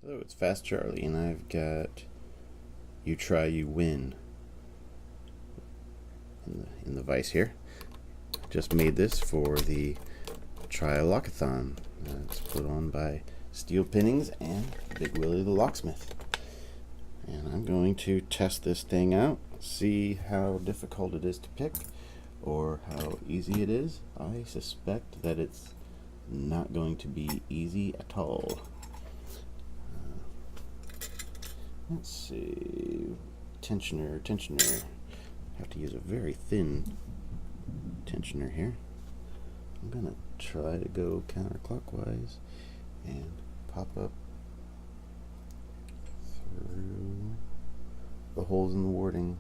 Hello, it's Fast Charlie, and I've got You Try, You Win in the vise here. Just made this for the Tri-Lock-Athon. It's put on by Steel Pinnings and Big Willie the Locksmith. And I'm going to test this thing out, see how difficult it is to pick or how easy it is. I suspect that it's not going to be easy at all. Let's see, tensioner. Have to use a very thin tensioner here. I'm gonna try to go counterclockwise and pop up through the holes in the warding.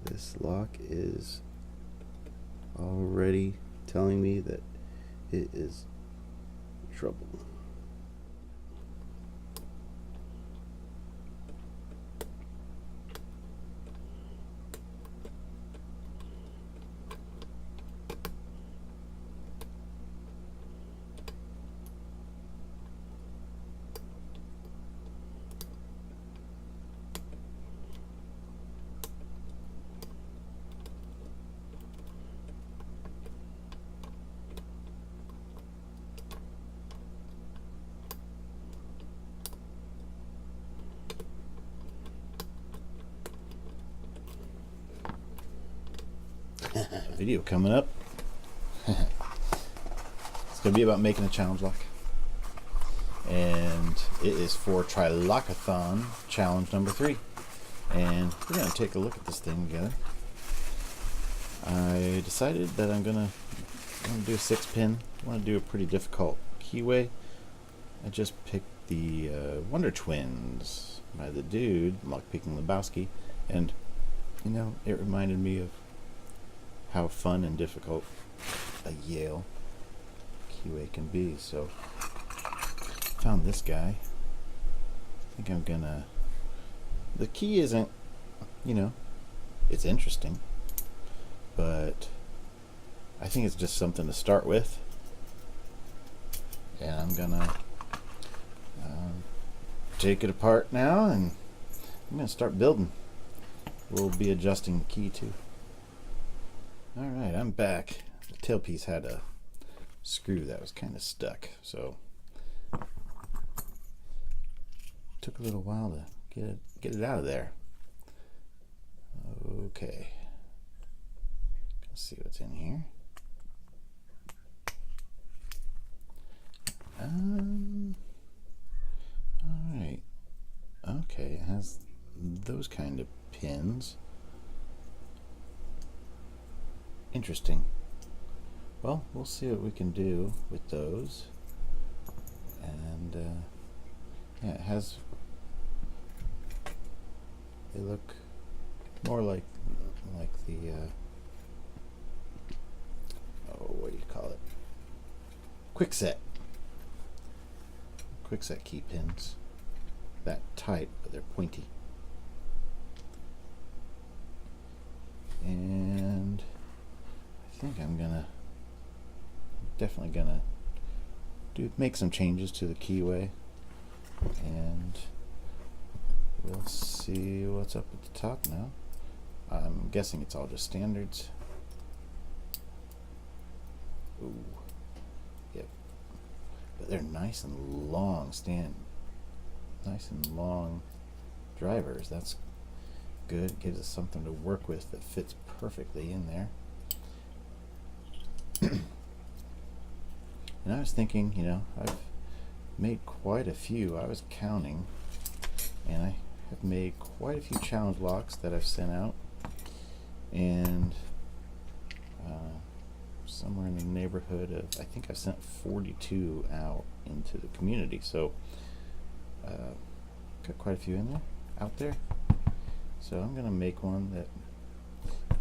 This lock is already telling me that it is trouble. Video coming up. It's going to be about making a challenge lock. And it is for Tri-Lock-Athon challenge number 3. And we're going to take a look at this thing together. I decided that I'm going to do a 6-pin. I want to do a pretty difficult keyway. I just picked the Wonder Twins by the dude, Lockpicking Lebowski. And, you know, it reminded me of how fun and difficult a Yale keyway can be. So found this guy. I think I'm gonna, the key isn't, you know, it's interesting, but I think it's just something to start with. And I'm gonna take it apart now, and I'm gonna start building. We'll be adjusting the key too. Alright, I'm back. The tailpiece had a screw that was kind of stuck, so took a little while to get it out of there. Okay, let's see what's in here. Alright, okay, it has those kind of pins. Interesting. Well, we'll see what we can do with those. And yeah, it has, they look more like the oh, what do you call it? Quickset key pins. That type, but they're pointy. And I think I'm definitely gonna make some changes to the keyway, and we'll see what's up at the top now. I'm guessing it's all just standards. Ooh, yep. But they're nice and long nice and long drivers. That's good. It gives us something to work with that fits perfectly in there. And I was thinking, you know, I've made quite a few. I was counting, and I have made quite a few challenge locks that I've sent out, and somewhere in the neighborhood of, I think I've sent 42 out into the community. So got quite a few in there, out there. So I'm gonna make one that,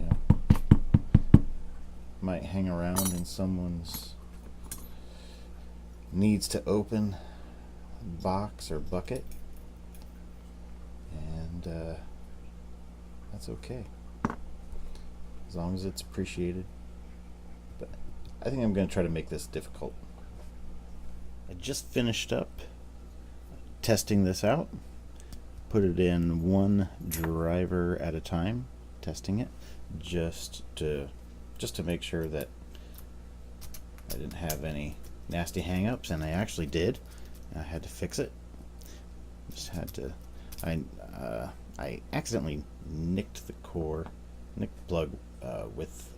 you know, might hang around in someone's needs to open box or bucket, and that's okay as long as it's appreciated. But I think I'm going to try to make this difficult. I just finished up testing this out. Put it in one driver at a time, testing it just to make sure that I didn't have any nasty hang-ups, and I actually did. I had to fix it. Just had to. I accidentally nicked the plug with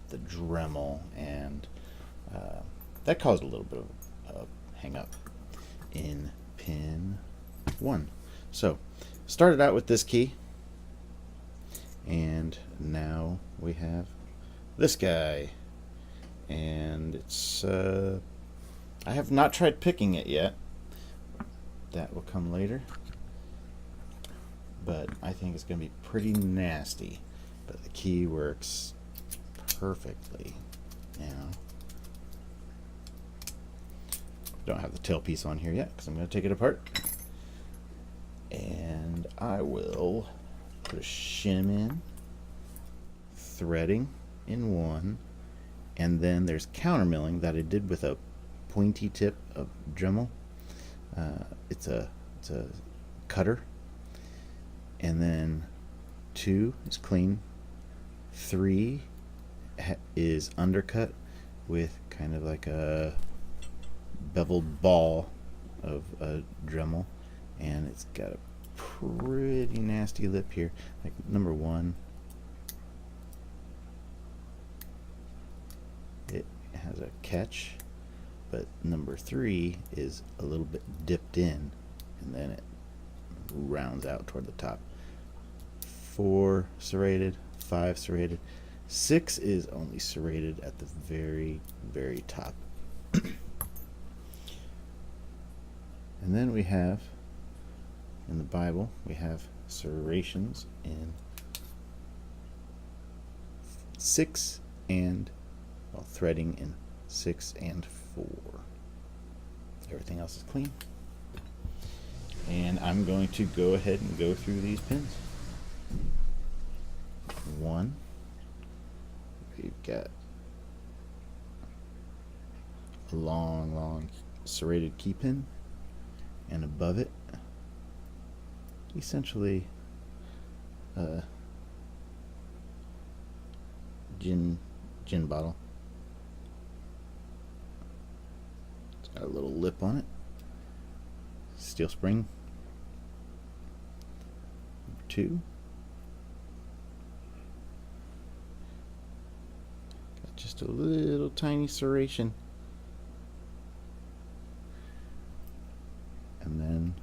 the Dremel, and that caused a little bit of a hang-up in pin 1. So, started out with this key, and now we have this guy, and it's I have not tried picking it yet. That will come later, but I think it's going to be pretty nasty. But the key works perfectly now. Don't have the tailpiece on here yet because I'm going to take it apart, and I will put a shim in, threading in one, and then there's countermilling that I did with a pointy tip of Dremel. It's a cutter, and then 2 is clean, 3 is undercut with kind of like a beveled ball of a Dremel, and it's got a pretty nasty lip here. Like number 1, it has a catch, but number 3 is a little bit dipped in, and then it rounds out toward the top. 4 serrated, 5 serrated, 6 is only serrated at the very, very top. And then we have, in the Bible, we have serrations in 6 and, well, threading in 6 and 4. Everything else is clean. And I'm going to go ahead and go through these pins. 1, we've got a long serrated key pin, and above it, essentially a gin bottle. It's got a little lip on it. Steel spring. Number 2. Got just a little tiny serration. And then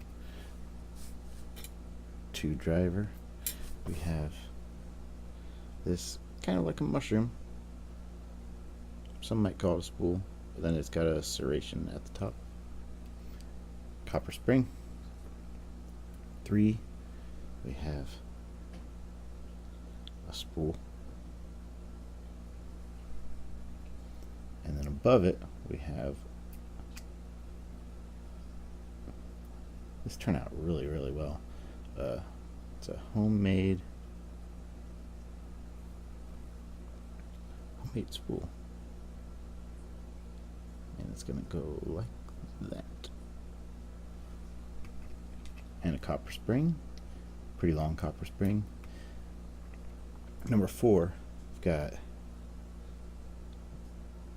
2 driver. We have this kind of like a mushroom. Some might call it a spool, but then it's got a serration at the top. Copper spring. 3, we have a spool, and then above it we have, this turned out really well. It's a homemade spool, and it's gonna go like that. And a copper spring, pretty long copper spring. Number 4, we've got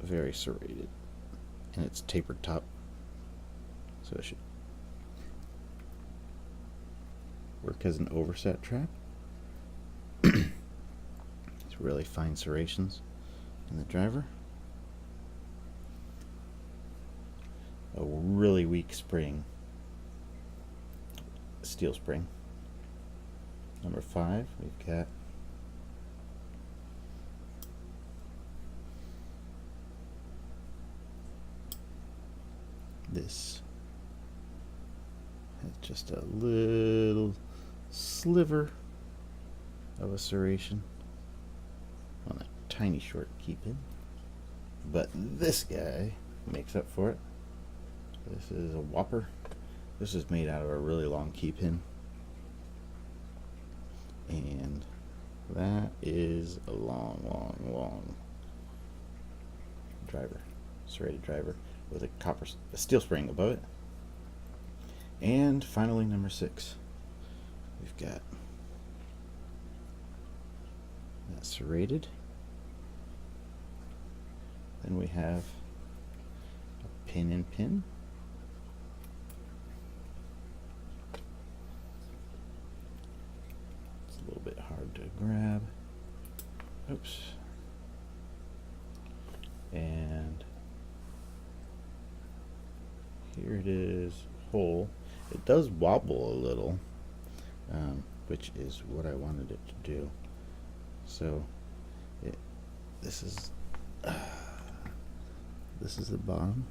very serrated, and it's tapered top, so it should work as an overset trap. It's really fine serrations in the driver. A really weak spring, steel spring. Number 5, we've got this. It's just a little sliver of a serration on a tiny short key pin, but this guy makes up for it. This is a whopper. This is made out of a really long key pin, and that is a long driver, serrated driver with a steel spring above it. And finally, number 6, we've got that serrated. Then we have a pin and pin. It's a little bit hard to grab. Oops. And here it is, whole. It does wobble a little, which is what I wanted it to do. So this is the bottom.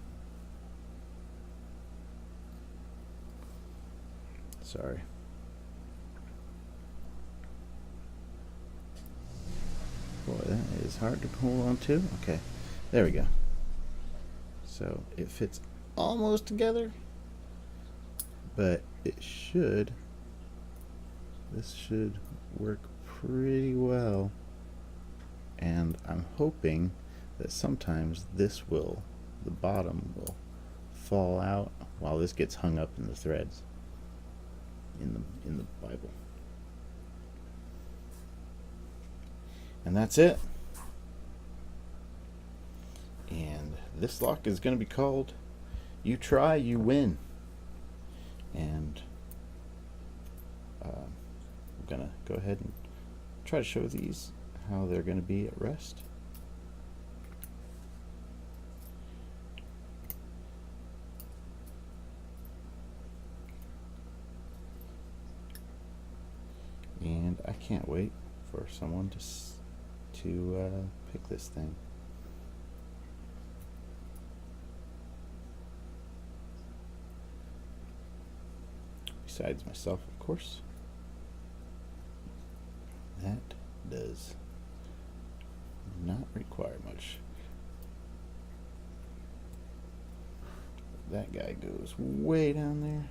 Sorry. Boy, that is hard to hold on to. Okay, there we go. So it fits almost together, but this should work pretty well. And I'm hoping that sometimes the bottom will fall out while this gets hung up in the threads in the Bible. And that's it. And this lock is going to be called You Try, You Win. And I'm going to go ahead and try to show these how they're going to be at rest. And I can't wait for someone to pick this thing. Besides myself, of course. That does not require much. That guy goes way down there.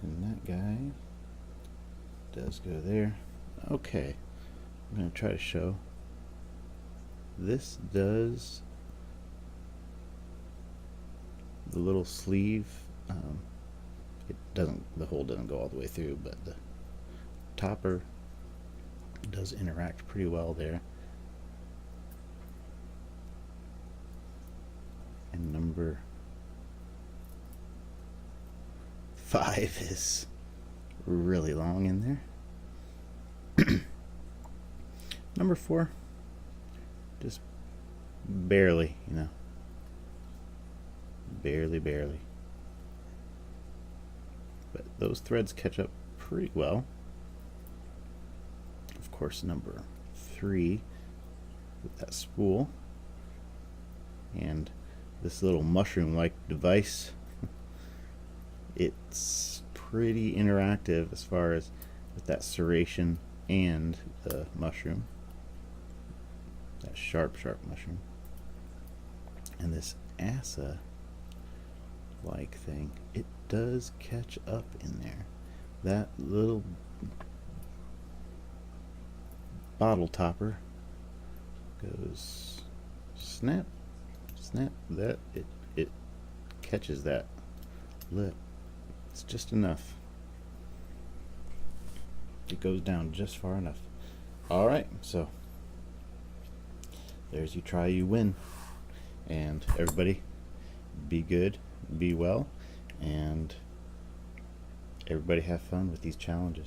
And that guy does go there. Okay, I'm going to try to show. This does the little sleeve. The hole doesn't go all the way through, but the topper does interact pretty well there. And number 5 is really long in there. Number 4, just barely, barely. But those threads catch up pretty well. Of course, number 3 with that spool and this little mushroom-like device. It's pretty interactive as far as with that serration and the mushroom, that sharp mushroom. And this assa like thing, it does catch up in there. That little bottle topper goes snap, that it catches that lip. It's just enough. It goes down just far enough. Alright, so there's You Try, You Win. And everybody, be good, be well, and everybody have fun with these challenges.